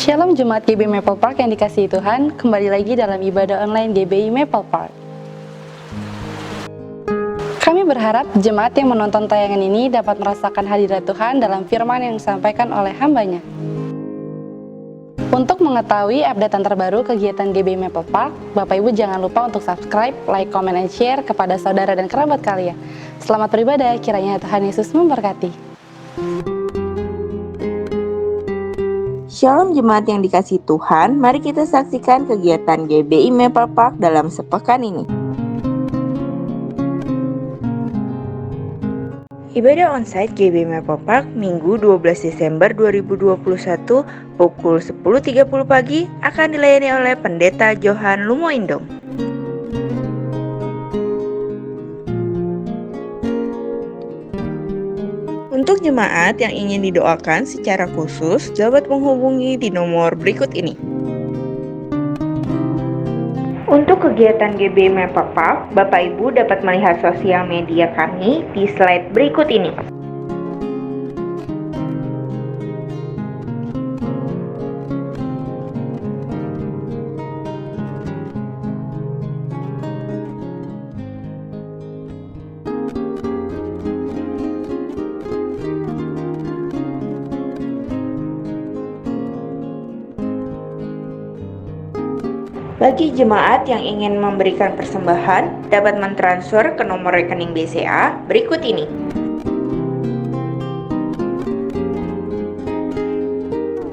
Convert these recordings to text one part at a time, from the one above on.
Shalom Jemaat GBI Maple Park yang dikasihi Tuhan, kembali lagi dalam ibadah online GBI Maple Park. Kami berharap jemaat yang menonton tayangan ini dapat merasakan hadirat Tuhan dalam firman yang disampaikan oleh hambanya. Untuk mengetahui update terbaru kegiatan GBI Maple Park, Bapak Ibu jangan lupa untuk subscribe, like, comment, and share kepada saudara dan kerabat kalian. Selamat beribadah, kiranya Tuhan Yesus memberkati. Shalom jemaat yang dikasihi Tuhan, mari kita saksikan kegiatan GBI Maple Park dalam sepekan ini. Ibadah onsite GBI Maple Park Minggu 12 Desember 2021 pukul 10.30 pagi akan dilayani oleh Pendeta Johan Lumoindong. Untuk jemaat yang ingin didoakan secara khusus, dapat menghubungi di nomor berikut ini. Untuk kegiatan GBI Maple Park, Bapak Ibu dapat melihat sosial media kami di slide berikut ini. Bagi jemaat yang ingin memberikan persembahan, dapat mentransfer ke nomor rekening BCA berikut ini.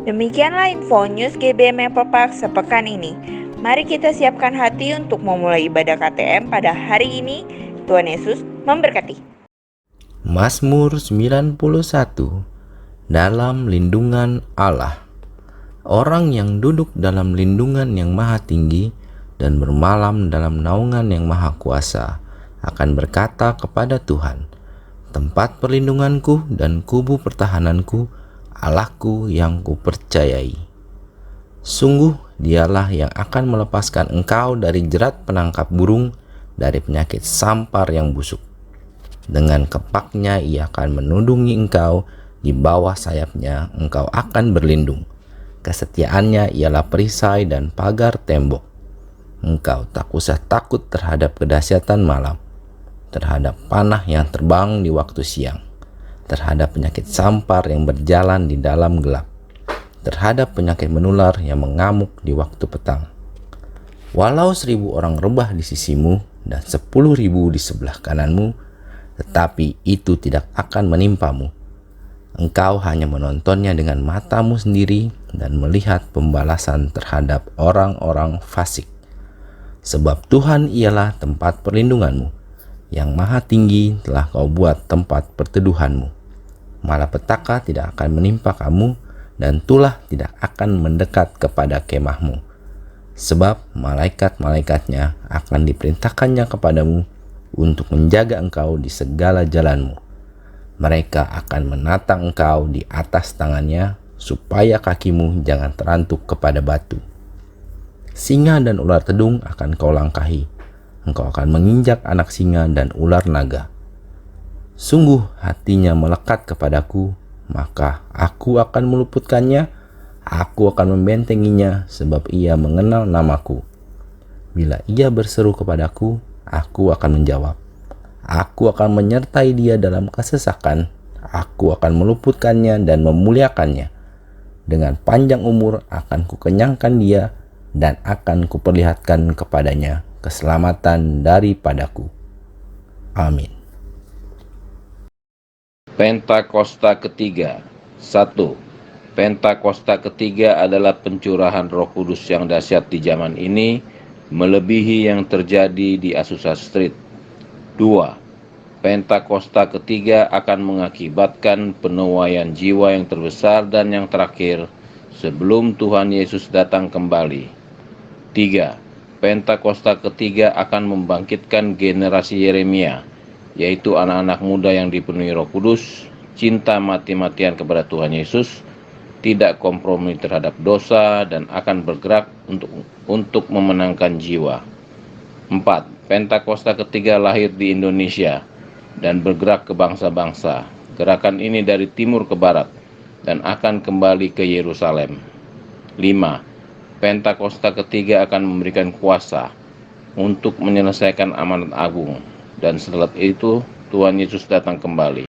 Demikianlah info news GBI Maple Park sepekan ini. Mari kita siapkan hati untuk memulai ibadah KTM pada hari ini. Tuhan Yesus memberkati. Mazmur 91. Dalam lindungan Allah. Orang yang duduk dalam lindungan yang maha tinggi dan bermalam dalam naungan yang maha kuasa akan berkata kepada Tuhan, tempat perlindunganku dan kubu pertahananku, Allahku yang kupercayai. Sungguh dialah yang akan melepaskan engkau dari jerat penangkap burung, dari penyakit sampar yang busuk. Dengan kepaknya ia akan menudungi engkau, di bawah sayapnya engkau akan berlindung. Kesetiaannya ialah perisai dan pagar tembok. Engkau tak usah takut terhadap kedahsyatan malam, terhadap panah yang terbang di waktu siang, terhadap penyakit sampar yang berjalan di dalam gelap, terhadap penyakit menular yang mengamuk di waktu petang. Walau 1.000 orang rebah di sisimu dan 10.000 di sebelah kananmu, tetapi itu tidak akan menimpamu. Engkau hanya menontonnya dengan matamu sendiri dan melihat pembalasan terhadap orang-orang fasik. Sebab Tuhan ialah tempat perlindunganmu, yang maha tinggi telah kau buat tempat perteduhanmu. Malapetaka tidak akan menimpa kamu, dan tulah tidak akan mendekat kepada kemahmu. Sebab malaikat-malaikatnya akan diperintahkannya kepadamu untuk menjaga engkau di segala jalanmu. Mereka akan menatang engkau di atas tangannya, supaya kakimu jangan terantuk kepada batu. Singa dan ular tedung akan kau langkahi. Engkau akan menginjak anak singa dan ular naga. Sungguh hatinya melekat kepadaku, maka aku akan meluputkannya. Aku akan membentenginya, sebab ia mengenal namaku. Bila ia berseru kepadaku, aku akan menjawab. Aku akan menyertai dia dalam kesesakan. Aku akan meluputkannya dan memuliakannya. Dengan panjang umur akan kukenyangkan dia dan akan kuperlihatkan kepadanya keselamatan daripadaku. Amin. Pentakosta ketiga. 1. Pentakosta ketiga adalah pencurahan Roh Kudus yang dahsyat di zaman ini, melebihi yang terjadi di Azusa Street. 2. Pentakosta ketiga akan mengakibatkan penuaian jiwa yang terbesar dan yang terakhir sebelum Tuhan Yesus datang kembali. 3. Pentakosta ketiga akan membangkitkan generasi Yeremia, yaitu anak-anak muda yang dipenuhi Roh Kudus, cinta mati-matian kepada Tuhan Yesus, tidak kompromi terhadap dosa, dan akan bergerak untuk memenangkan jiwa. 4. Pentakosta ketiga lahir di Indonesia dan bergerak ke bangsa-bangsa. Gerakan ini dari timur ke barat dan akan kembali ke Yerusalem. 5. Pentakosta ketiga akan memberikan kuasa untuk menyelesaikan amanat agung, dan setelah itu Tuhan Yesus datang kembali.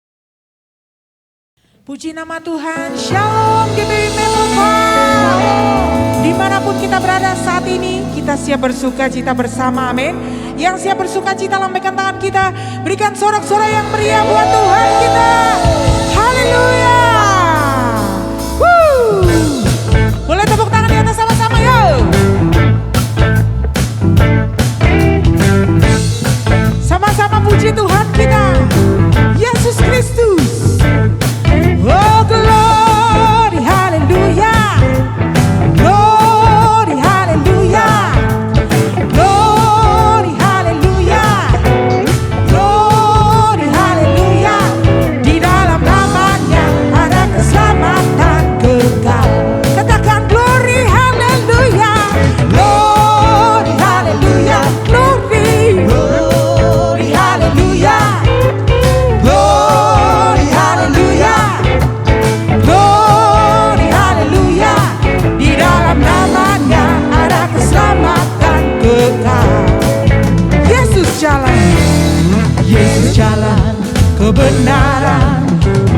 Puji nama Tuhan, Shalom GBI Melopa. Dimanapun kita berada saat ini, kita siap bersuka cita bersama, amin. Yang siap bersuka cita, lambaikan tangan kita, berikan sorak-sorai yang meriah buat Tuhan kita. Haleluya. Boleh tepuk tangan di atas sama-sama, yuk. Sama-sama puji Tuhan kita, Yesus Kristus. Oh glory, hallelujah. Glory, hallelujah. Glory, hallelujah. Glory, hallelujah. Di dalam namanya ada keselamatan kekal. Katakan glory, hallelujah. Glory, hallelujah. Glory, glory, hallelujah. Glory, hallelujah. Glory, hallelujah. Di dalam namanya ada keselamatan kekal. Yesus jalan kebenaran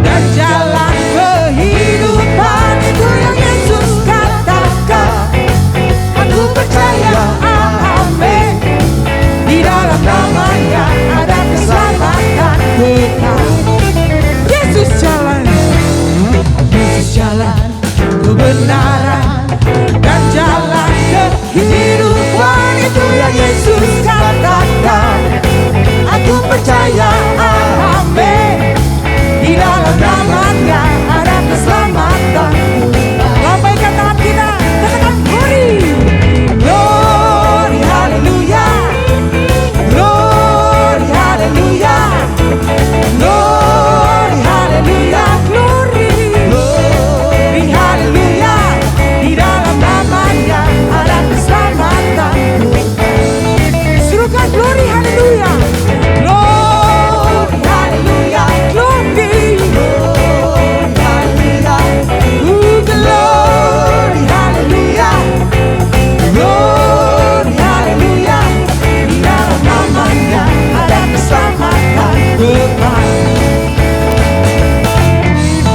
dan jalan kehidupan. Itu yang Yesus katakan. Aku percaya, amin. Di dalam namanya ada keselamatan kekal. Yesus jalan kebenaran dan jalan kehidupan. Itu yang Yesus katakan. Aku percaya, amin. Di dalam namanya ada keselamatan. Lambaikan tangan kita, katakan glory. Glory, hallelujah. Glory, hallelujah. Glory, hallelujah. Glory, glory, hallelujah. Di dalam namanya ada keselamatan. Serukan glory, hallelujah. Glory, hallelujah. Glory, glory, hallelujah. Glory, hallelujah. Glory, hallelujah. Di dalam namanya ada keselamatan kekal.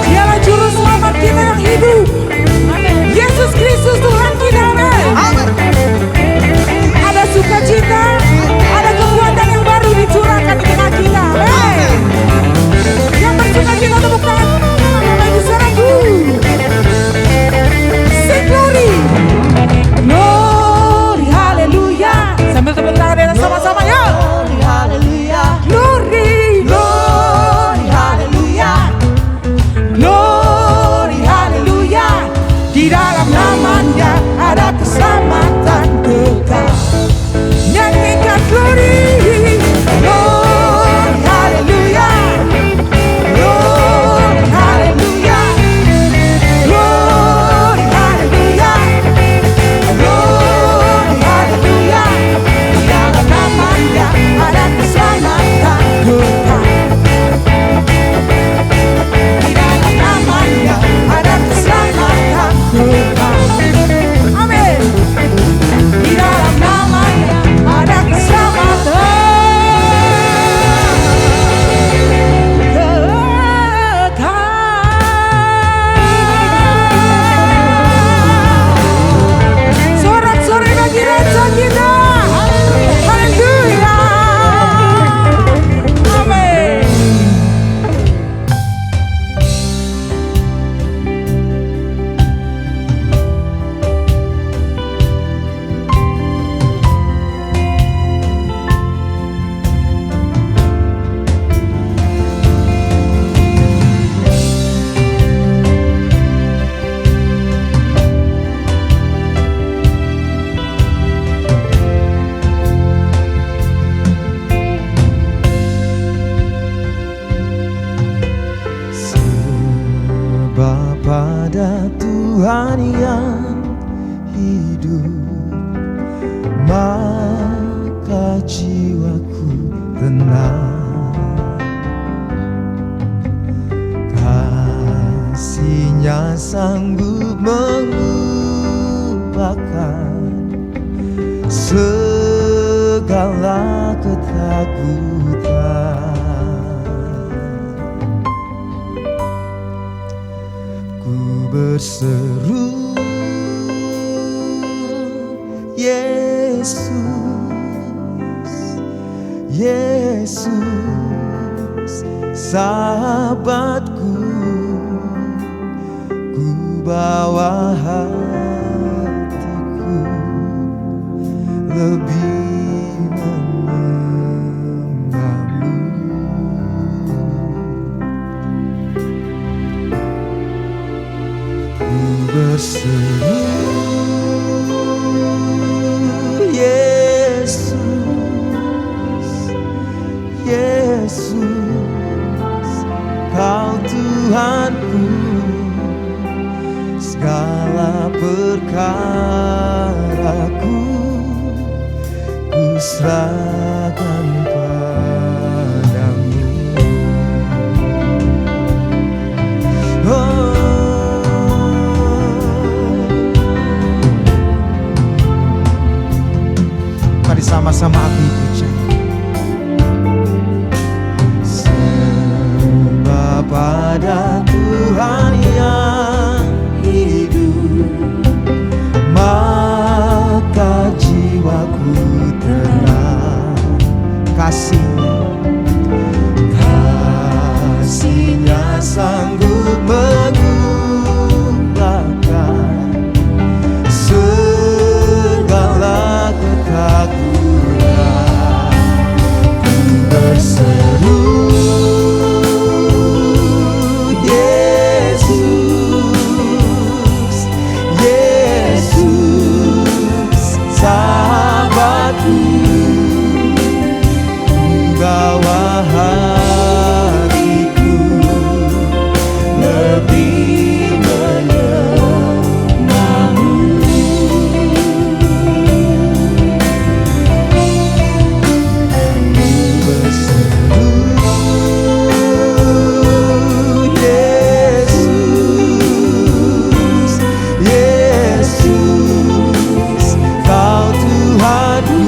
Dialah juru selamat kita yang hidup, Yesus Kristus Tuhan kita, amin. Ada sukacita, ada kekuatan yang baru dicurahkan di tengah kita, amin. Yang bersukacita tepuk tangan, Bapak Ibu saudaraku. Sing glory, glory, hallelujah. Sambil tepuk tangan di atas sama-sama, yuk. Glory, hallelujah. Glory, glory, hallelujah. Glory, hallelujah. Di dalam namanya ada keselamatan kekal. Nyanyikan glory, glory, hallelujah. Glory, hallelujah. Glory, hallelujah. Glory, hallelujah. Di dalam namanya ada keselamatan kekal. Di dalam namanya ada keselamatan kekal. Amin. Di dalam namanya ada keselamatan kekal. Sorak-sorai bagi Raja kita. Haleluya. Amin. Sebab pada Tuhan yang hidup, maka jiwaku tenang. Kasihnya sanggup mengubah lupakan segala ketakutan. Ku berseru, Yesus, Yesus, sahabatku. Ku bawa hatiku lebih menyembahmu. Ku berseru, Yesus, Yesus, Kau Tuhanku. Segala perkaraku ku serahkan padamu. Mari sama-sama aku ucap. Sembah pada Tuhan yang hidup, maka jiwaku tenang. Kasih-Nya sanggup mengubahkan segala ketakutan. Ku berseru, Yesus, Yesus, sahabatku. Ku bawa hatiku lebih menyenangmu. Ku berseru, Yesus, Yesus, Kau Tuhanku.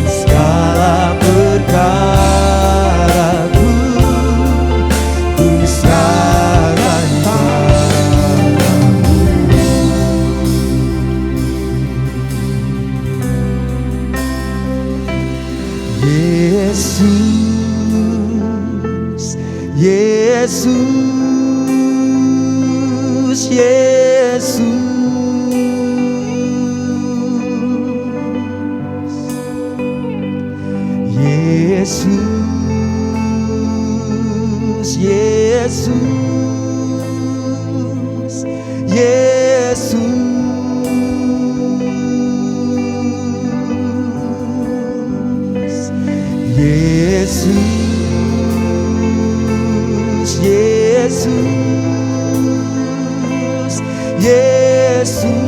Segala perkaraku ku serahkan padamu. Yesus, Yesus, Yesus, Yesus, Yesus, Yesus, Yesus, Yesus,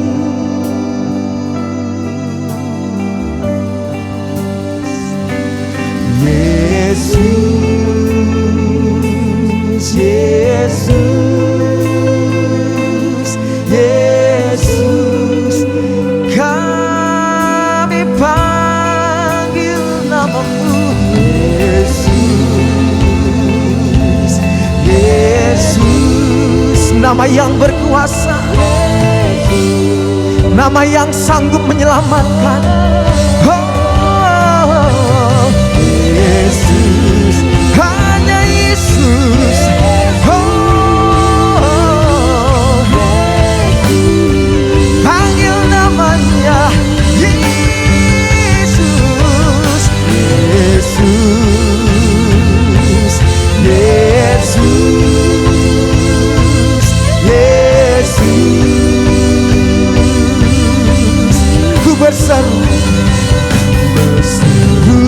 Yesus, Yesus, Yesus, kami panggil namamu. Yesus, Yesus, nama yang berkuasa, nama yang sanggup menyelamatkan. Oh, Yesus, hanya Yesus. Oh, panggil namanya Yesus, Yesus, Yesus, Yesus. Ku berseru, berseru,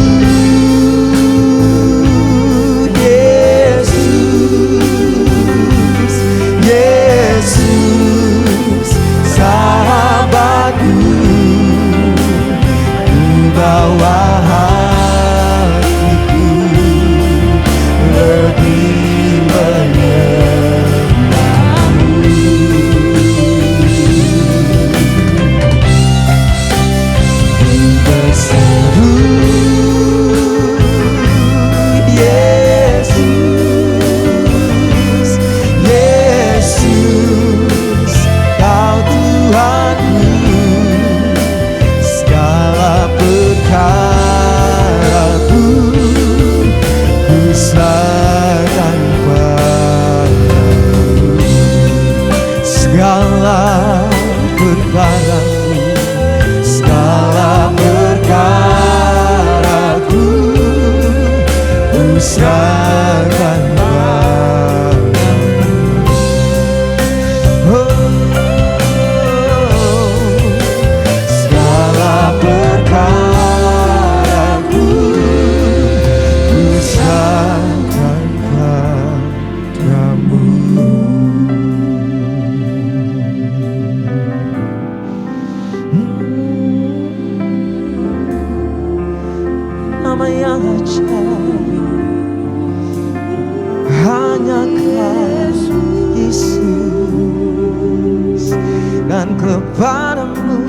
dan kepadamu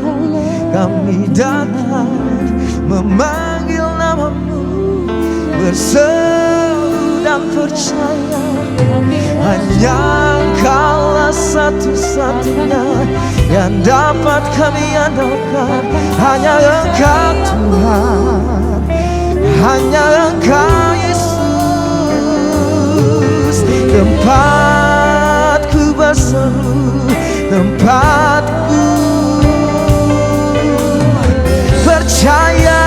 kami datang memanggil namamu, berseru dan percaya hanya Engkaulah satu-satunya yang dapat kami andalkan. Hanya Engkau Tuhan, hanya Engkau Yesus, tempatku berseru, tempatku percaya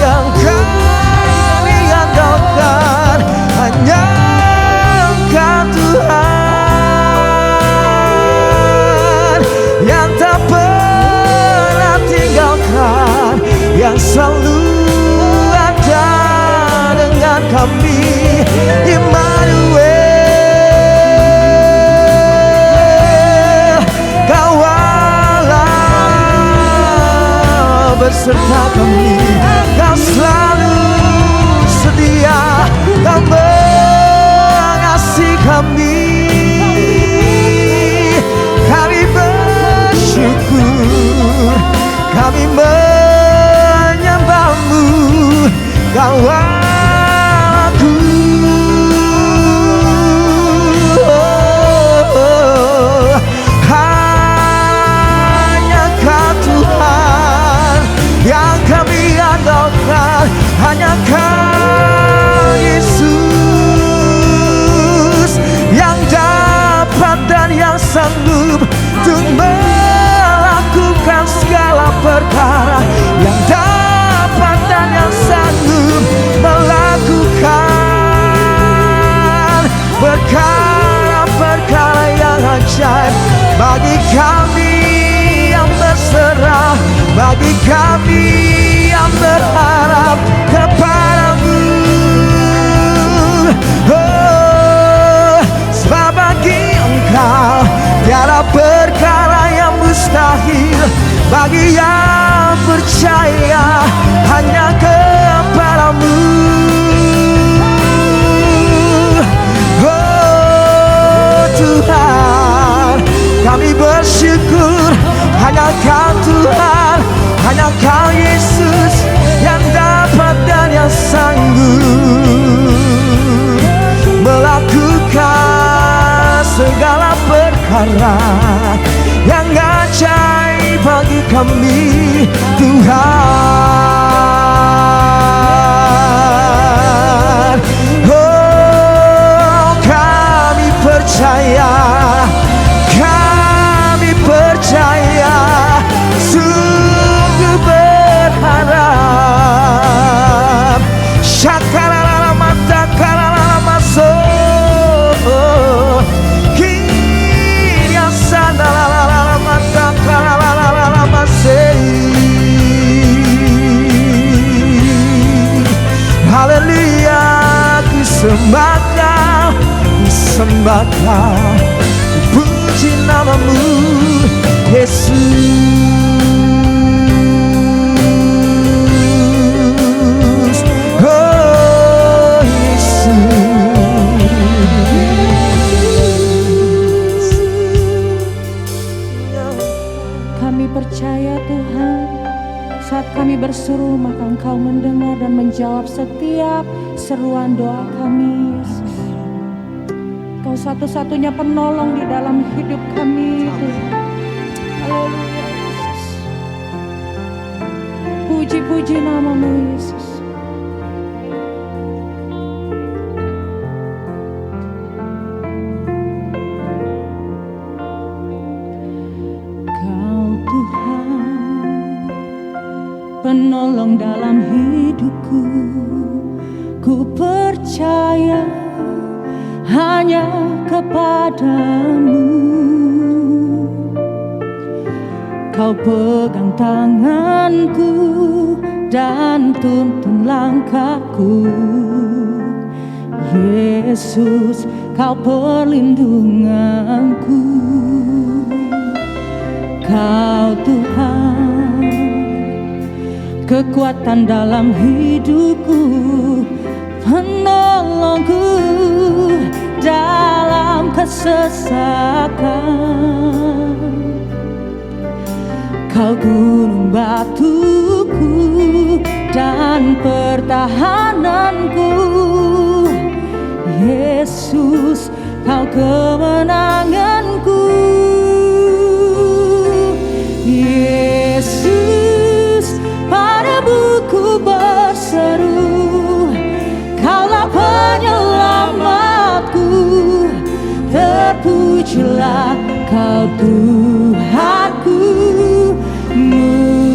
yang kami andalkan. Hanya Engkau Tuhan yang tak pernah tinggalkan, yang selalu ada dengan kami. Immanuel, Kau Allah beserta kami. Kau selalu sedia, Kau mengasihi kami. Kami bersyukur, kami menyembahmu, Kau Allahku. Hanya Kau Tuhan yang kami andalkan, hanya Kau Yesus yang dapat dan yang sanggup untuk melakukan segala perkara, yang dapat dan yang sanggup melakukan perkara-perkara yang ajaib bagi kami yang berserah, bagi kami yang berharap kepadamu. Oh, sebab bagi Engkau tiada perkara yang mustahil, bagi yang percaya hanya kepadamu. Oh Tuhan, kami bersyukur hanya Kau Tuhan, hanya Kau Yesus yang dapat dan yang sanggup melakukan segala perkara yang ajaib bagi kami, Tuhan. Oh, kami percaya, kami percaya, sungguh berharap. Syakarala mata karala maso, haleluya, ku sembah Kau, ku sembah Kau, ku puji namamu Yesus. Oh Yesus, Kami percaya Tuhan, saat kami berseru maka Engkau mendengar dan menjawab setiap seruan doa kami, Yesus. Kau satu-satunya penolong di dalam hidup kami, Tuhan. Haleluya, Yesus. Puji-puji namamu, Yesus. Kau Tuhan, penolong dalam hidupku, ku percaya hanya kepadamu. Kau pegang tanganku dan tuntun langkahku, Yesus, Kau perlindunganku. Kau Tuhan, kekuatan dalam hidupku, penolongku dalam kesesakan. Kau gunung batuku dan pertahananku, Yesus, Kau kemenanganku. Yesus, padamu ku berseru, Kaulah penyelamatku. Terpujilah Kau Tuhanku.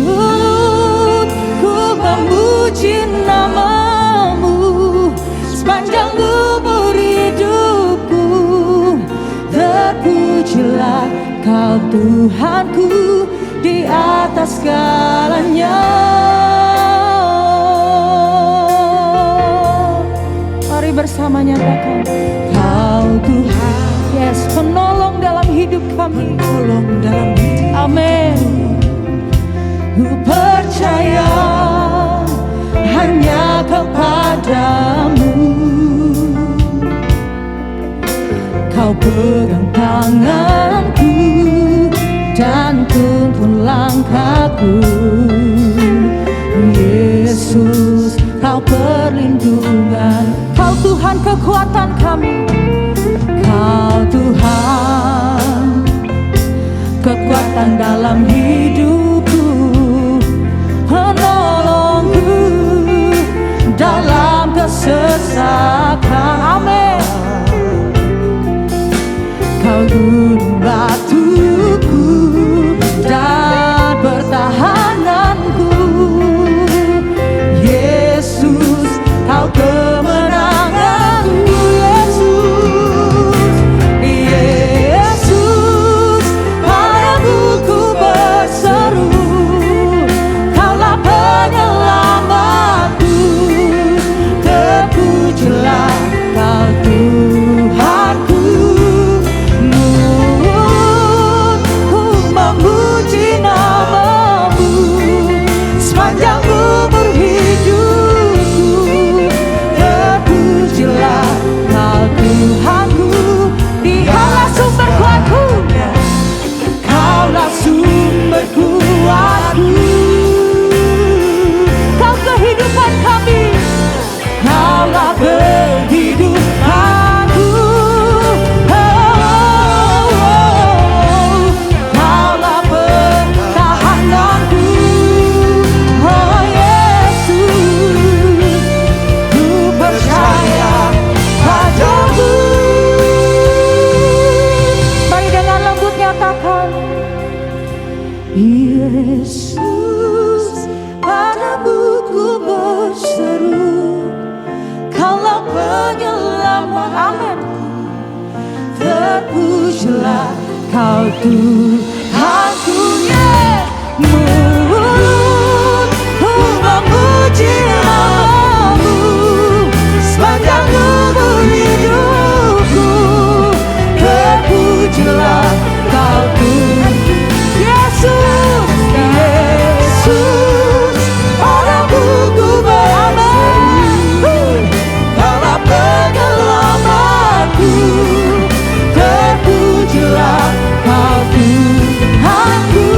Mulutku memuji namamu sepanjang umur hidupku. Terpujilah Kau Tuhanku di atas segalanya. Mari bersama nyatakan, Kau Tuhan, yes, penolong dalam hidup kami, penolong dalam hidup. Amin. Ku percaya hanya kepadamu, Kau pegang tanganku dan tuntun langkahku. Yesus, Kau perlindungan, Kau Tuhan kekuatan kami. Kau Tuhan kekuatan dalam hidupku, penolongku dalam kesesakan. Amin. Kau gunung batuku dan pertahananku, Yesus, Kau kemenanganku. Yesus, padamu ku berseru, Kaulah penyelamatku. Terpujilah Kau Tuhanku. Mulutku memuji namamu sepanjang umur hidupku. Terpujilah Kau Tuhanku, Dialah sumber kuatku, Kaulah sumber kuatku. Kau kehidupan kami, Kaulah kehidupanku. Kaulah pertahananku. Oh Yesus, ku percaya padamu. Mari dengan lembut nyatakan, Yesus, padamu ku berseru, Kaulah penyelamat. Amin. Terpujilah Kau Tuhanku. Mulutku memuji namamu sepanjang umur hidupku. Terpujilah Kau Tuhan. Yesus, Yesus, padamu ku berseru, Kaulah penyelamatku. Terpujilah Kau Tuhanku.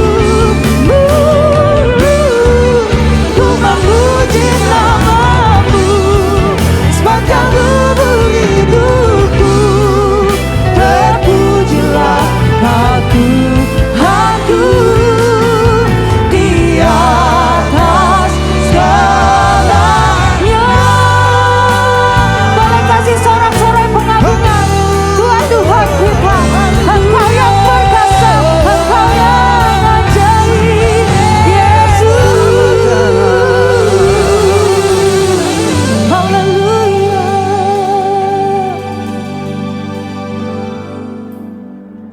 Ku memuji namamu sepanjang umur hidupku. Terpujilah Kau Tuhanku di atas segalanya. Boleh kasih sorak-sorai pengagungan Tuhan, Tuhan kita. Engkau yang perkasa, Engkau yang ajaib, Yesus. Haleluya.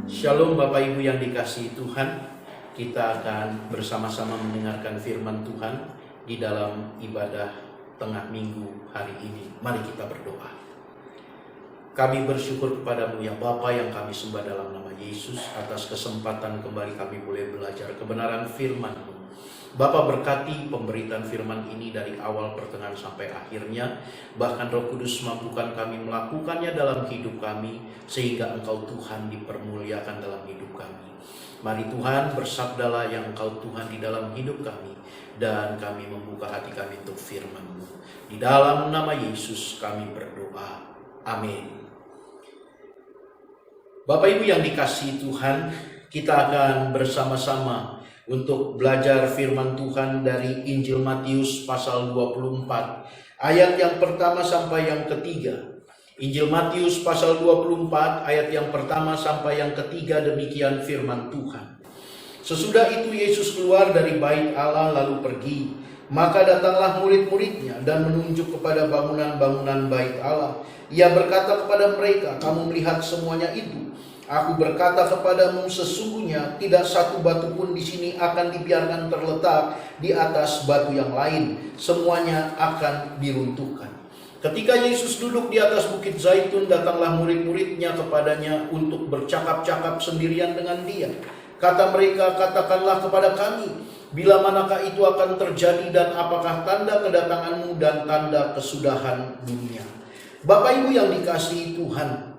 Shalom Bapak Ibu yang dikasihi Tuhan. Kita akan bersama-sama mendengarkan firman Tuhan di dalam ibadah tengah minggu hari ini. Mari kita berdoa. Kami bersyukur kepadamu ya Bapa yang kami sembah dalam nama Yesus atas kesempatan kembali kami boleh belajar kebenaran firman-Mu. Bapa, berkati pemberitaan firman ini dari awal, pertengahan, sampai akhirnya. Bahkan Roh Kudus mampukan kami melakukannya dalam hidup kami, sehingga Engkau Tuhan dipermuliakan dalam hidup kami. Mari Tuhan, bersabdalah yang Engkau Tuhan di dalam hidup kami, dan kami membuka hati kami untuk firman-Mu. Di dalam nama Yesus kami berdoa. Amin. Bapak Ibu yang dikasihi Tuhan, kita akan bersama-sama untuk belajar firman Tuhan dari Injil Matius pasal 24 ayat yang pertama sampai yang ketiga. Injil Matius pasal 24 ayat yang pertama sampai yang ketiga, demikian firman Tuhan. Sesudah itu Yesus keluar dari bait Allah lalu pergi. Maka datanglah murid-muridnya dan menunjuk kepada bangunan-bangunan bait Allah. Ia berkata kepada mereka, "Kamu melihat semuanya itu? Aku berkata kepadamu, sesungguhnya tidak satu batu pun di sini akan dibiarkan terletak di atas batu yang lain. Semuanya akan diruntuhkan." Ketika Yesus duduk di atas bukit Zaitun, datanglah murid-muridnya kepadanya untuk bercakap-cakap sendirian dengan dia. Kata mereka, "Katakanlah kepada kami, bila manakah itu akan terjadi dan apakah tanda kedatanganmu dan tanda kesudahan dunia?" Bapak Ibu yang dikasihi Tuhan,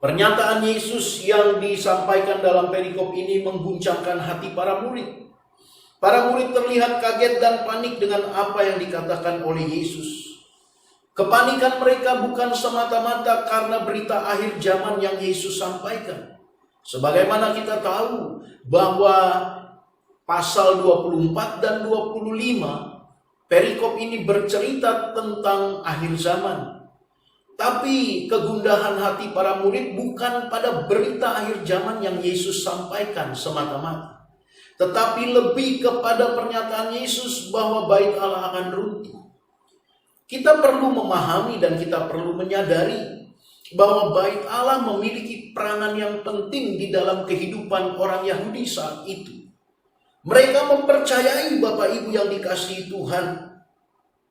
pernyataan Yesus yang disampaikan dalam perikop ini mengguncangkan hati para murid. Para murid terlihat kaget dan panik dengan apa yang dikatakan oleh Yesus. Kepanikan mereka bukan semata-mata karena berita akhir zaman yang Yesus sampaikan. Sebagaimana kita tahu bahwa pasal 24 dan 25 perikop ini bercerita tentang akhir zaman. Tapi kegundahan hati para murid bukan pada berita akhir zaman yang Yesus sampaikan semata-mata, tetapi lebih kepada pernyataan Yesus bahwa bait Allah akan runtuh. Kita perlu memahami dan kita perlu menyadari bahwa bait Allah memiliki peranan yang penting di dalam kehidupan orang Yahudi saat itu. Mereka mempercayai, Bapak Ibu yang dikasihi Tuhan,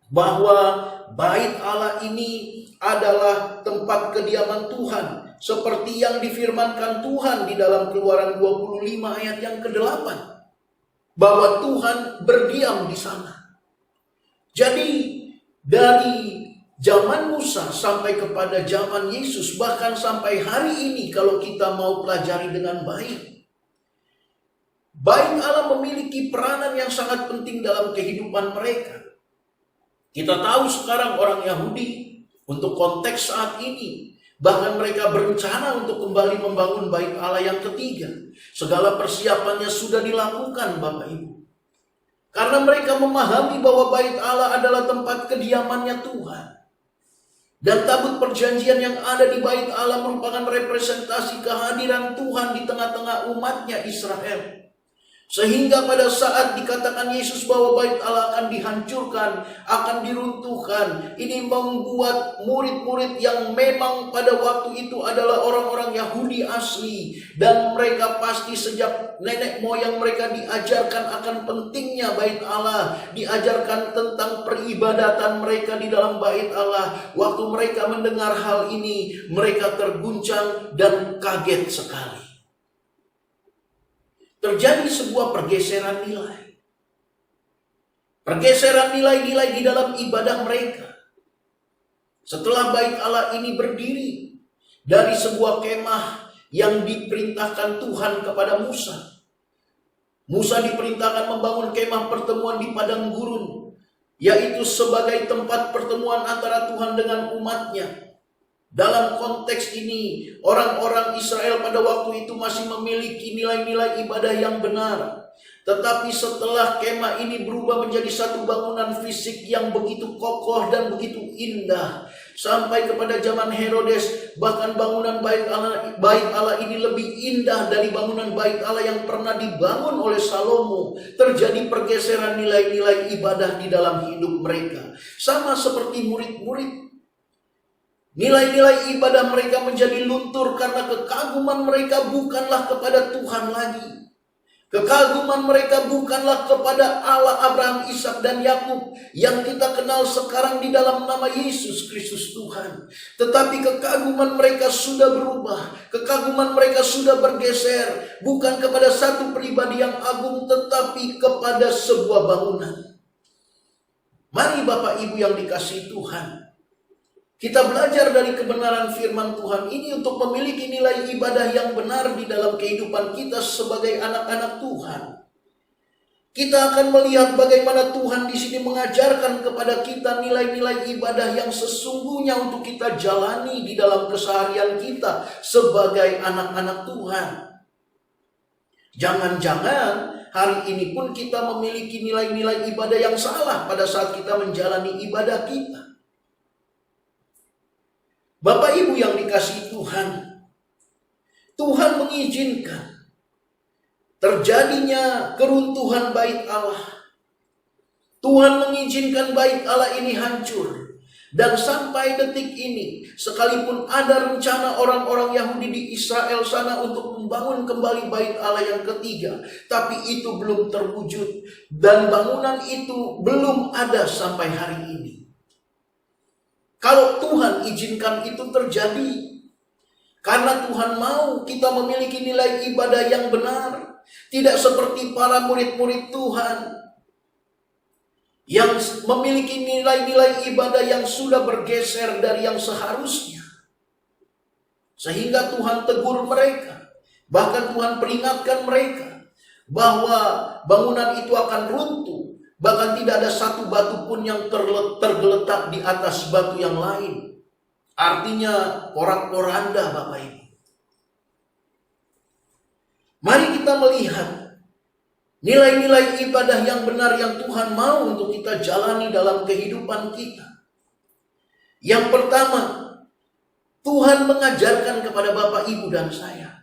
bahwa bait Allah ini adalah tempat kediaman Tuhan, seperti yang difirmankan Tuhan di dalam Keluaran 25 ayat yang ke-8, bahwa Tuhan berdiam di sana. Jadi dari zaman Musa sampai kepada zaman Yesus, bahkan sampai hari ini kalau kita mau pelajari dengan baik, bait Allah memiliki peranan yang sangat penting dalam kehidupan mereka. Kita tahu sekarang orang Yahudi untuk konteks saat ini, bahkan mereka berencana untuk kembali membangun bait Allah yang ketiga. Segala persiapannya sudah dilakukan, Bapak Ibu. Karena mereka memahami bahwa bait Allah adalah tempat kediamannya Tuhan. Dan tabut perjanjian yang ada di bait Allah merupakan representasi kehadiran Tuhan di tengah-tengah umatnya Israel. Sehingga pada saat dikatakan Yesus bahwa bait Allah akan dihancurkan, akan diruntuhkan, ini membuat murid-murid yang memang pada waktu itu adalah orang-orang Yahudi asli, dan mereka pasti sejak nenek moyang mereka diajarkan akan pentingnya bait Allah, diajarkan tentang peribadatan mereka di dalam bait Allah. Waktu mereka mendengar hal ini, mereka terguncang dan kaget sekali. Terjadi sebuah pergeseran nilai. Pergeseran nilai-nilai di dalam ibadah mereka. Setelah bait Allah ini berdiri dari sebuah kemah yang diperintahkan Tuhan kepada Musa. Musa diperintahkan membangun kemah pertemuan di padang gurun, yaitu sebagai tempat pertemuan antara Tuhan dengan umatnya. Dalam konteks ini, orang-orang Israel pada waktu itu masih memiliki nilai-nilai ibadah yang benar. Tetapi setelah kemah ini berubah menjadi satu bangunan fisik yang begitu kokoh dan begitu indah, sampai kepada zaman Herodes, bahkan bangunan bait Allah ini lebih indah dari bangunan bait Allah yang pernah dibangun oleh Salomo. Terjadi pergeseran nilai-nilai ibadah di dalam hidup mereka. Sama seperti murid-murid. Nilai-nilai ibadah mereka menjadi luntur karena kekaguman mereka bukanlah kepada Tuhan lagi. Kekaguman mereka bukanlah kepada Allah Abraham, Ishak dan Yakub yang kita kenal sekarang di dalam nama Yesus Kristus Tuhan. Tetapi kekaguman mereka sudah berubah. Kekaguman mereka sudah bergeser. Bukan kepada satu pribadi yang agung, tetapi kepada sebuah bangunan. Mari Bapak Ibu yang dikasihi Tuhan, kita belajar dari kebenaran firman Tuhan ini untuk memiliki nilai ibadah yang benar di dalam kehidupan kita sebagai anak-anak Tuhan. Kita akan melihat bagaimana Tuhan di sini mengajarkan kepada kita nilai-nilai ibadah yang sesungguhnya untuk kita jalani di dalam keseharian kita sebagai anak-anak Tuhan. Jangan-jangan hari ini pun kita memiliki nilai-nilai ibadah yang salah pada saat kita menjalani ibadah kita. Bapak Ibu yang dikasihi Tuhan, Tuhan mengizinkan terjadinya keruntuhan bait Allah. Tuhan mengizinkan bait Allah ini hancur. Dan sampai detik ini, sekalipun ada rencana orang-orang Yahudi di Israel sana untuk membangun kembali bait Allah yang ketiga, tapi itu belum terwujud. Dan bangunan itu belum ada sampai hari ini. Kalau Tuhan izinkan itu terjadi, karena Tuhan mau kita memiliki nilai ibadah yang benar, tidak seperti para murid-murid Tuhan yang memiliki nilai-nilai ibadah yang sudah bergeser dari yang seharusnya. Sehingga Tuhan tegur mereka, bahkan Tuhan peringatkan mereka bahwa bangunan itu akan runtuh. Bahkan tidak ada satu batu pun yang tergeletak di atas batu yang lain. Artinya porak-poranda Bapak Ibu. Mari kita melihat nilai-nilai ibadah yang benar yang Tuhan mau untuk kita jalani dalam kehidupan kita. Yang pertama, Tuhan mengajarkan kepada Bapak Ibu dan saya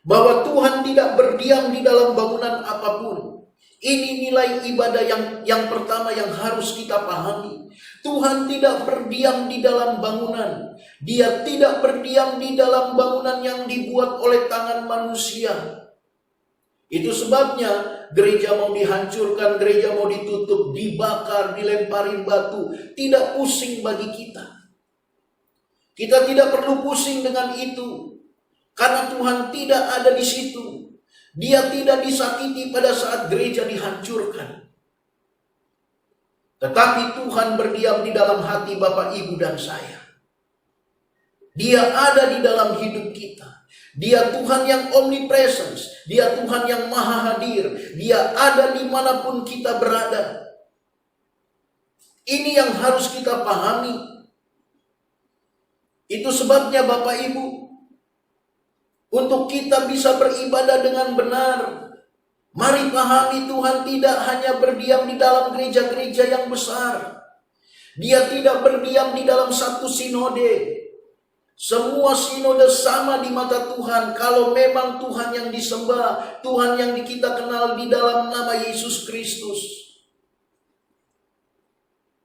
bahwa Tuhan tidak berdiam di dalam bangunan apapun. Ini nilai ibadah yang pertama yang harus kita pahami. Tuhan tidak berdiam di dalam bangunan. Dia tidak berdiam di dalam bangunan yang dibuat oleh tangan manusia. Itu sebabnya gereja mau dihancurkan, gereja mau ditutup, dibakar, dilemparin batu, tidak pusing bagi kita. Kita tidak perlu pusing dengan itu, karena Tuhan tidak ada di situ. Dia tidak disakiti pada saat gereja dihancurkan. Tetapi Tuhan berdiam di dalam hati Bapak, Ibu, dan saya. Dia ada di dalam hidup kita. Dia Tuhan yang omnipresence. Dia Tuhan yang maha hadir. Dia ada dimanapun kita berada. Ini yang harus kita pahami. Itu sebabnya Bapak Ibu, untuk kita bisa beribadah dengan benar, mari pahami Tuhan tidak hanya berdiam di dalam gereja-gereja yang besar. Dia tidak berdiam di dalam satu sinode. Semua sinode sama di mata Tuhan kalau memang Tuhan yang disembah, Tuhan yang kita kenal di dalam nama Yesus Kristus.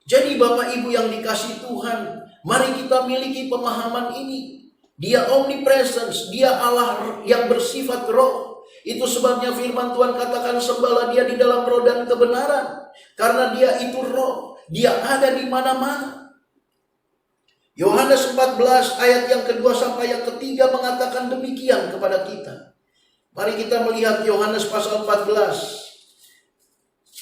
Jadi Bapak Ibu yang dikasihi Tuhan, mari kita miliki pemahaman ini. Dia omnipresence, dia Allah yang bersifat roh. Itu sebabnya firman Tuhan katakan sembahlah dia di dalam roh dan kebenaran. Karena dia itu roh, dia ada di mana-mana. Yohanes 14 ayat yang kedua sampai yang ketiga mengatakan demikian kepada kita. Mari kita melihat Yohanes pasal 14.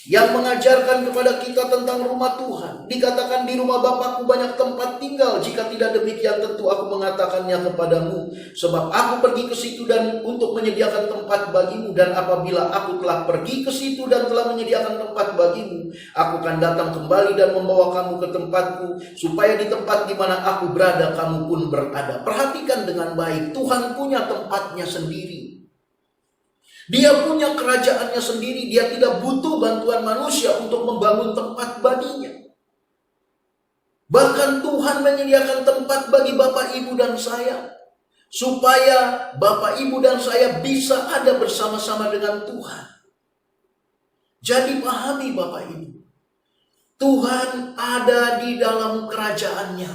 Yang mengajarkan kepada kita tentang rumah Tuhan. Dikatakan di rumah Bapakku banyak tempat tinggal. Jika tidak demikian tentu aku mengatakannya kepadamu. Sebab aku pergi ke situ dan untuk menyediakan tempat bagimu. Dan apabila aku telah pergi ke situ dan telah menyediakan tempat bagimu, aku akan datang kembali dan membawa kamu ke tempatku. Supaya di tempat di mana aku berada kamu pun berada. Perhatikan dengan baik. Tuhan punya tempatnya sendiri. Dia punya kerajaannya sendiri. Dia tidak butuh bantuan manusia untuk membangun tempat baginya. Bahkan Tuhan menyediakan tempat bagi Bapak, Ibu, dan saya. Supaya Bapak, Ibu, dan saya bisa ada bersama-sama dengan Tuhan. Jadi pahami Bapak, Ibu. Tuhan ada di dalam kerajaannya.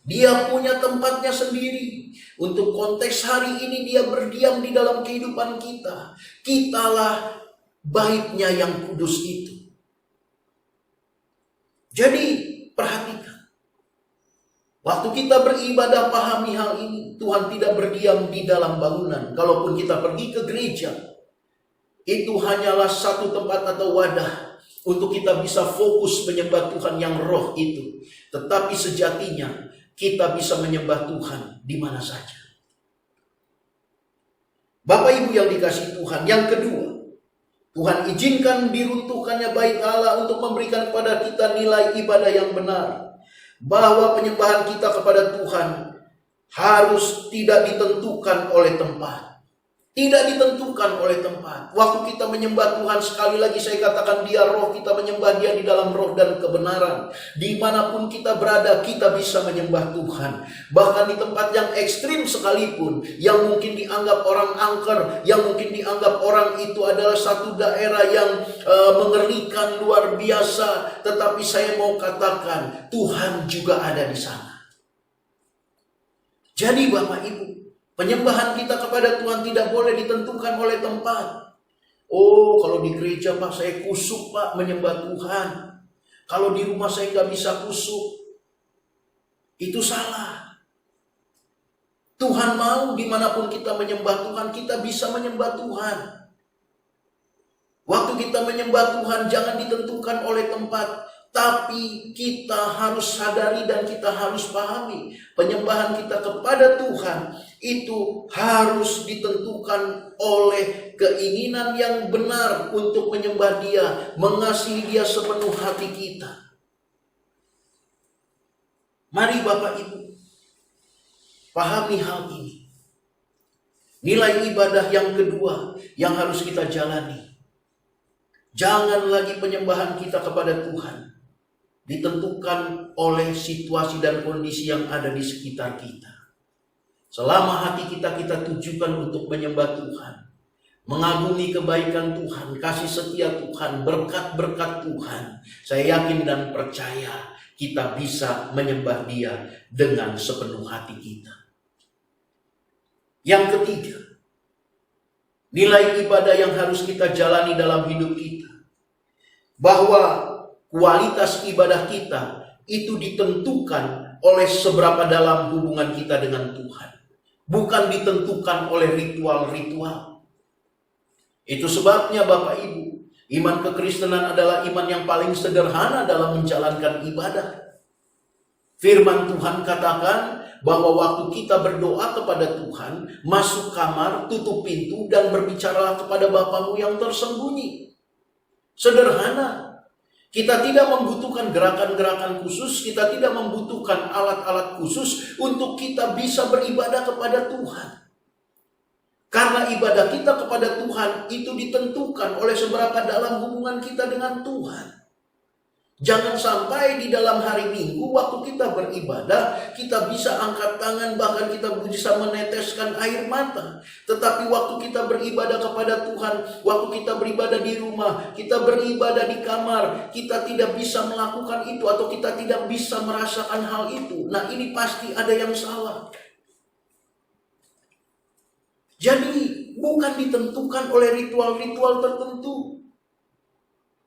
Dia punya tempatnya sendiri. Untuk konteks hari ini dia berdiam di dalam kehidupan kita. Kitalah baitnya yang kudus itu. Jadi perhatikan. Waktu kita beribadah pahami hal ini. Tuhan tidak berdiam di dalam bangunan. Kalaupun kita pergi ke gereja, itu hanyalah satu tempat atau wadah untuk kita bisa fokus menyembah Tuhan yang roh itu. Tetapi sejatinya kita bisa menyembah Tuhan di mana saja. Bapak Ibu yang dikasihi Tuhan, yang kedua, Tuhan izinkan diruntuhkannya bait Allah untuk memberikan kepada kita nilai ibadah yang benar. Bahwa penyembahan kita kepada Tuhan harus tidak ditentukan oleh tempat. Tidak ditentukan oleh tempat. Waktu kita menyembah Tuhan, sekali lagi saya katakan dia roh, kita menyembah dia di dalam roh dan kebenaran. Dimanapun kita berada, kita bisa menyembah Tuhan. Bahkan di tempat yang ekstrim sekalipun, yang mungkin dianggap orang angker, yang mungkin dianggap orang itu adalah satu daerah yang mengerikan luar biasa. Tetapi saya mau katakan, Tuhan juga ada di sana. Jadi Bapak Ibu, penyembahan kita kepada Tuhan tidak boleh ditentukan oleh tempat. Oh, kalau di gereja Pak saya kusuk Pak menyembah Tuhan. Kalau di rumah saya nggak bisa kusuk. Itu salah. Tuhan mau dimanapun kita menyembah Tuhan, kita bisa menyembah Tuhan. Waktu kita menyembah Tuhan jangan ditentukan oleh tempat. Tapi kita harus sadari dan kita harus pahami. Penyembahan kita kepada Tuhan itu harus ditentukan oleh keinginan yang benar untuk menyembah Dia, mengasihi Dia sepenuh hati kita. Mari Bapak Ibu, pahami hal ini. Nilai ibadah yang kedua yang harus kita jalani. Jangan lagi penyembahan kita kepada Tuhan ditentukan oleh situasi dan kondisi yang ada di sekitar kita. Selama hati kita tujukan untuk menyembah Tuhan, mengagumi kebaikan Tuhan, kasih setia Tuhan, berkat-berkat Tuhan, saya yakin dan percaya kita bisa menyembah Dia dengan sepenuh hati kita. Yang ketiga, nilai ibadah yang harus kita jalani dalam hidup kita, bahwa kualitas ibadah kita itu ditentukan oleh seberapa dalam hubungan kita dengan Tuhan. Bukan ditentukan oleh ritual-ritual. Itu sebabnya Bapak Ibu, iman kekristenan adalah iman yang paling sederhana dalam menjalankan ibadah. Firman Tuhan katakan bahwa waktu kita berdoa kepada Tuhan, masuk kamar, tutup pintu, dan berbicaralah kepada Bapamu yang tersembunyi. Sederhana. Kita tidak membutuhkan gerakan-gerakan khusus, kita tidak membutuhkan alat-alat khusus untuk kita bisa beribadah kepada Tuhan. Karena ibadah kita kepada Tuhan itu ditentukan oleh seberapa dalam hubungan kita dengan Tuhan. Jangan sampai di dalam hari Minggu waktu kita beribadah, kita bisa angkat tangan, bahkan kita bisa meneteskan air mata. Tetapi waktu kita beribadah kepada Tuhan, waktu kita beribadah di rumah, kita beribadah di kamar, kita tidak bisa melakukan itu atau kita tidak bisa merasakan hal itu. Nah, ini pasti ada yang salah. Jadi bukan ditentukan oleh ritual-ritual tertentu.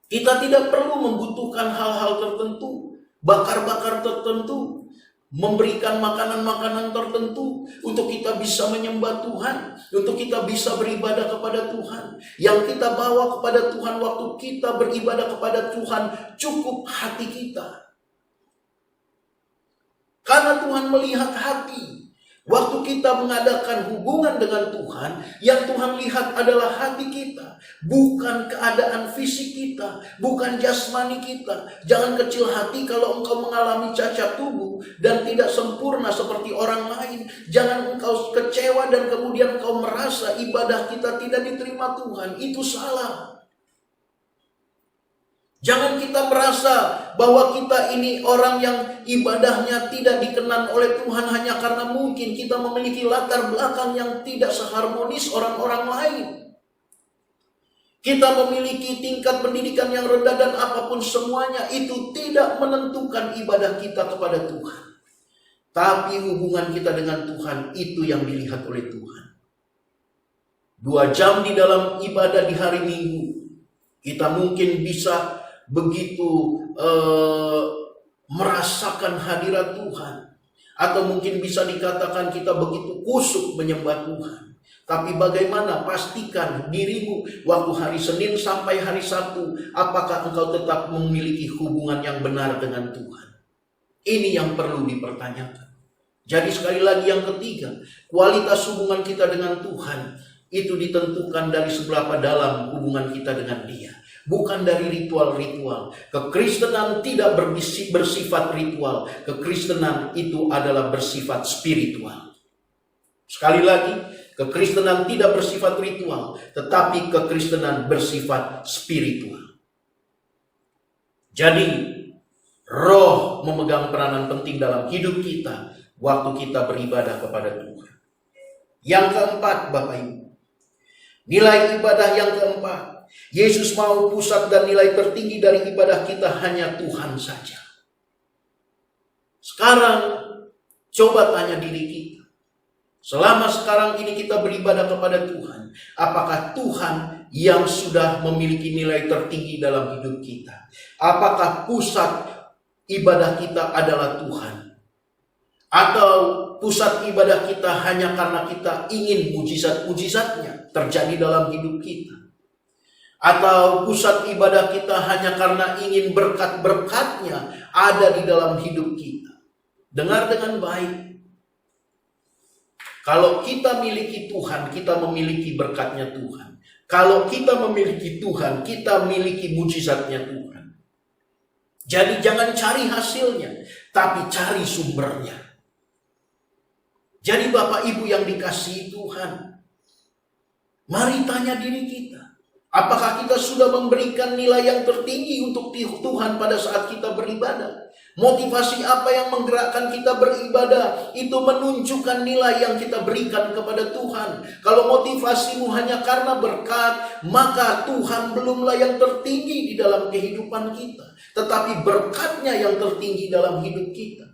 Kita tidak perlu membutuhkan hal-hal tertentu, bakar-bakar tertentu, memberikan makanan-makanan tertentu untuk kita bisa menyembah Tuhan, untuk kita bisa beribadah kepada Tuhan. Yang kita bawa kepada Tuhan waktu kita beribadah kepada Tuhan cukup hati kita. Karena Tuhan melihat hati. Waktu kita mengadakan hubungan dengan Tuhan, yang Tuhan lihat adalah hati kita, bukan keadaan fisik kita, bukan jasmani kita. Jangan kecil hati kalau engkau mengalami cacat tubuh dan tidak sempurna seperti orang lain. Jangan engkau kecewa dan kemudian engkau merasa ibadah kita tidak diterima Tuhan. Itu salah. Jangan kita merasa bahwa kita ini orang yang ibadahnya tidak dikenan oleh Tuhan hanya karena mungkin kita memiliki latar belakang yang tidak seharmonis orang-orang lain. Kita memiliki tingkat pendidikan yang rendah dan apapun semuanya itu tidak menentukan ibadah kita kepada Tuhan. Tapi hubungan kita dengan Tuhan itu yang dilihat oleh Tuhan. 2 jam di dalam ibadah di hari Minggu, kita mungkin bisa begitu merasakan hadirat Tuhan. Atau mungkin bisa dikatakan kita begitu kusuk menyembah Tuhan. Tapi bagaimana pastikan dirimu waktu hari Senin sampai hari Sabtu, apakah engkau tetap memiliki hubungan yang benar dengan Tuhan? Ini yang perlu dipertanyakan. Jadi sekali lagi yang ketiga, kualitas hubungan kita dengan Tuhan itu ditentukan dari seberapa dalam hubungan kita dengan Dia. Bukan dari ritual-ritual. Kekristenan tidak bersifat ritual. Kekristenan itu adalah bersifat spiritual. Sekali lagi, kekristenan tidak bersifat ritual, tetapi kekristenan bersifat spiritual. Jadi, Roh memegang peranan penting dalam hidup kita waktu kita beribadah kepada Tuhan. Yang keempat, Bapak Ibu, nilai ibadah yang keempat, Yesus mau pusat dan nilai tertinggi dari ibadah kita hanya Tuhan saja. Sekarang, coba tanya diri kita. Selama sekarang ini kita beribadah kepada Tuhan, apakah Tuhan yang sudah memiliki nilai tertinggi dalam hidup kita? Apakah pusat ibadah kita adalah Tuhan? Atau pusat ibadah kita hanya karena kita ingin mujizat-mujizatnya terjadi dalam hidup kita? Atau pusat ibadah kita hanya karena ingin berkat-berkatnya ada di dalam hidup kita? Dengar dengan baik. Kalau kita miliki Tuhan, kita memiliki berkatnya Tuhan. Kalau kita memiliki Tuhan, kita miliki mujizatnya Tuhan. Jadi jangan cari hasilnya, tapi cari sumbernya. Jadi Bapak Ibu yang dikasihi Tuhan, mari tanya diri kita. Apakah kita sudah memberikan nilai yang tertinggi untuk Tuhan pada saat kita beribadah? Motivasi apa yang menggerakkan kita beribadah itu menunjukkan nilai yang kita berikan kepada Tuhan. Kalau motivasimu hanya karena berkat, maka Tuhan belumlah yang tertinggi di dalam kehidupan kita, tetapi berkatnya yang tertinggi dalam hidup kita.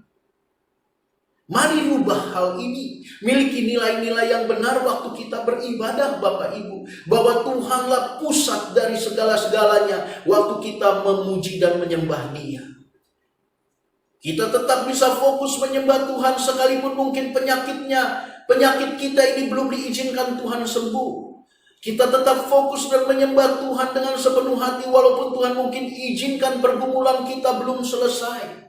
Mari rubah hal ini, miliki nilai-nilai yang benar waktu kita beribadah, Bapak Ibu, bahwa Tuhanlah pusat dari segala-segalanya waktu kita memuji dan menyembah Dia. Kita tetap bisa fokus menyembah Tuhan sekalipun mungkin penyakit kita ini belum diizinkan Tuhan sembuh. Kita tetap fokus dan menyembah Tuhan dengan sepenuh hati walaupun Tuhan mungkin izinkan pergumulan kita belum selesai.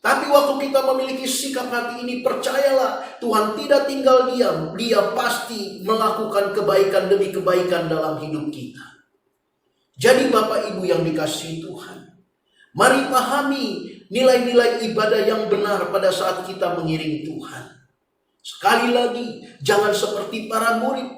Tapi waktu kita memiliki sikap hati ini, percayalah Tuhan tidak tinggal diam. Dia pasti melakukan kebaikan demi kebaikan dalam hidup kita. Jadi Bapak Ibu yang dikasihi Tuhan, mari pahami nilai-nilai ibadah yang benar pada saat kita mengiring Tuhan. Sekali lagi, jangan seperti para murid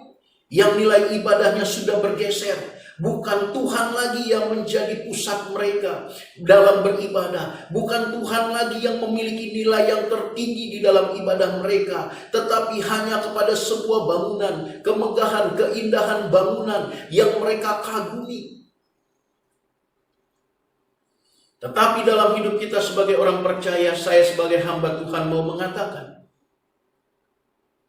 yang nilai ibadahnya sudah bergeser. Bukan Tuhan lagi yang menjadi pusat mereka dalam beribadah. Bukan Tuhan lagi yang memiliki nilai yang tertinggi di dalam ibadah mereka. Tetapi hanya kepada sebuah bangunan, kemegahan, keindahan bangunan yang mereka kagumi. Tetapi dalam hidup kita sebagai orang percaya, saya sebagai hamba Tuhan mau mengatakan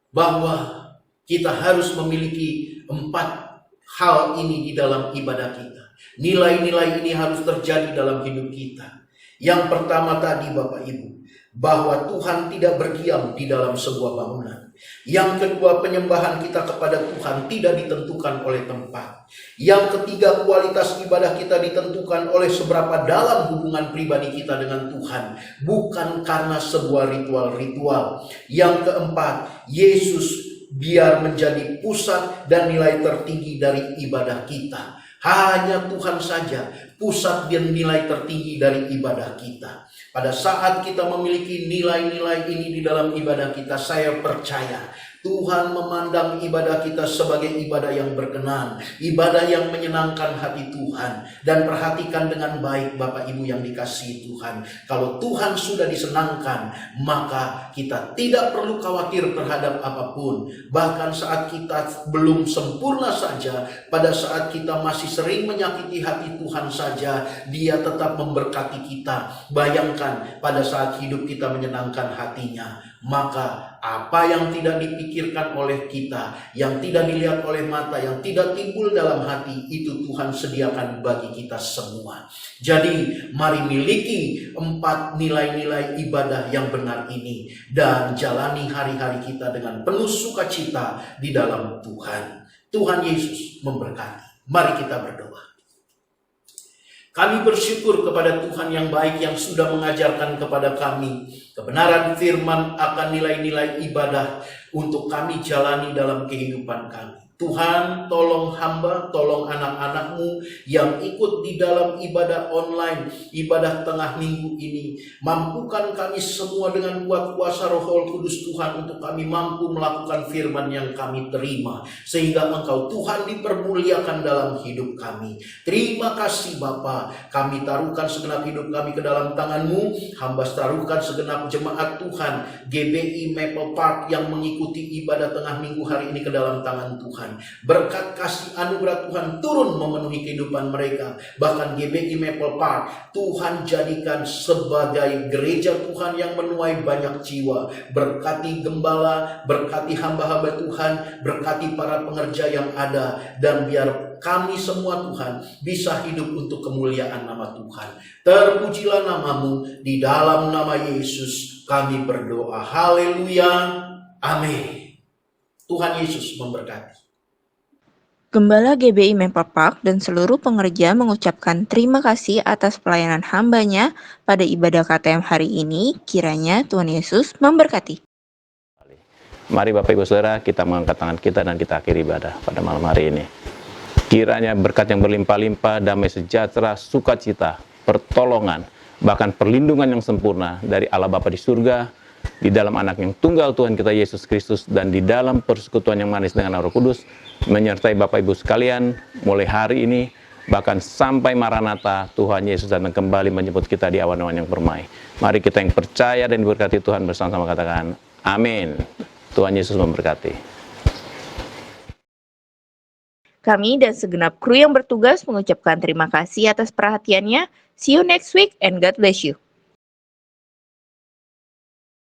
bahwa kita harus memiliki 4 hal ini di dalam ibadah kita. Nilai-nilai ini harus terjadi dalam hidup kita. Yang pertama tadi Bapak Ibu, bahwa Tuhan tidak berdiam di dalam sebuah bangunan. Yang kedua, penyembahan kita kepada Tuhan tidak ditentukan oleh tempat. Yang ketiga, kualitas ibadah kita ditentukan oleh seberapa dalam hubungan pribadi kita dengan Tuhan, bukan karena sebuah ritual-ritual. Yang keempat, Yesus biar menjadi pusat dan nilai tertinggi dari ibadah kita. Hanya Tuhan saja pusat dan nilai tertinggi dari ibadah kita. Pada saat kita memiliki nilai-nilai ini di dalam ibadah kita, saya percaya Tuhan memandang ibadah kita sebagai ibadah yang berkenan, ibadah yang menyenangkan hati Tuhan. Dan perhatikan dengan baik Bapak Ibu yang dikasihi Tuhan, kalau Tuhan sudah disenangkan, maka kita tidak perlu khawatir terhadap apapun. Bahkan saat kita belum sempurna saja, pada saat kita masih sering menyakiti hati Tuhan saja, Dia tetap memberkati kita. Bayangkan pada saat hidup kita menyenangkan hatinya, maka apa yang tidak dipikirkan oleh kita, yang tidak dilihat oleh mata, yang tidak timbul dalam hati, itu Tuhan sediakan bagi kita semua. Jadi mari miliki 4 nilai-nilai ibadah yang benar ini dan jalani hari-hari kita dengan penuh sukacita di dalam Tuhan. Tuhan Yesus memberkati. Mari kita berdoa. Kami bersyukur kepada Tuhan yang baik yang sudah mengajarkan kepada kami kebenaran firman akan nilai-nilai ibadah untuk kami jalani dalam kehidupan kami. Tuhan, tolong hamba, tolong anak-anak-Mu yang ikut di dalam ibadah online, ibadah tengah minggu ini. Mampukan kami semua dengan kuat kuasa Roh Kudus Tuhan untuk kami mampu melakukan firman yang kami terima. Sehingga Engkau Tuhan dipermuliakan dalam hidup kami. Terima kasih Bapa. Kami taruhkan segenap hidup kami ke dalam tangan-Mu. Hamba taruhkan segenap jemaat Tuhan GBI Maple Park yang mengikuti ibadah tengah minggu hari ini ke dalam tangan Tuhan. Berkat kasih anugerah Tuhan turun memenuhi kehidupan mereka. Bahkan GBI Maple Park Tuhan jadikan sebagai gereja Tuhan yang menuai banyak jiwa. Berkati gembala, berkati hamba-hamba Tuhan, berkati para pengerja yang ada. Dan biar kami semua Tuhan bisa hidup untuk kemuliaan nama Tuhan. Terpujilah nama-Mu, di dalam nama Yesus kami berdoa. Haleluya. Amin. Tuhan Yesus memberkati. Gembala GBI Maple Park dan seluruh pengerja mengucapkan terima kasih atas pelayanan hambanya pada ibadah KTM hari ini. Kiranya Tuhan Yesus memberkati. Mari Bapak Ibu Saudara, kita mengangkat tangan kita dan kita akhiri ibadah pada malam hari ini. Kiranya berkat yang berlimpah-limpah, damai sejahtera, sukacita, pertolongan, bahkan perlindungan yang sempurna dari Allah Bapa di surga, di dalam anak yang tunggal Tuhan kita Yesus Kristus, dan di dalam persekutuan yang manis dengan Roh Kudus, menyertai Bapak Ibu sekalian mulai hari ini, bahkan sampai Maranatha Tuhan Yesus datang kembali menjemput kita di awan-awan yang permai. Mari kita yang percaya dan diberkati Tuhan bersama-sama katakan amin. Tuhan Yesus memberkati. Kami dan segenap kru yang bertugas mengucapkan terima kasih atas perhatiannya. See you next week and God bless you.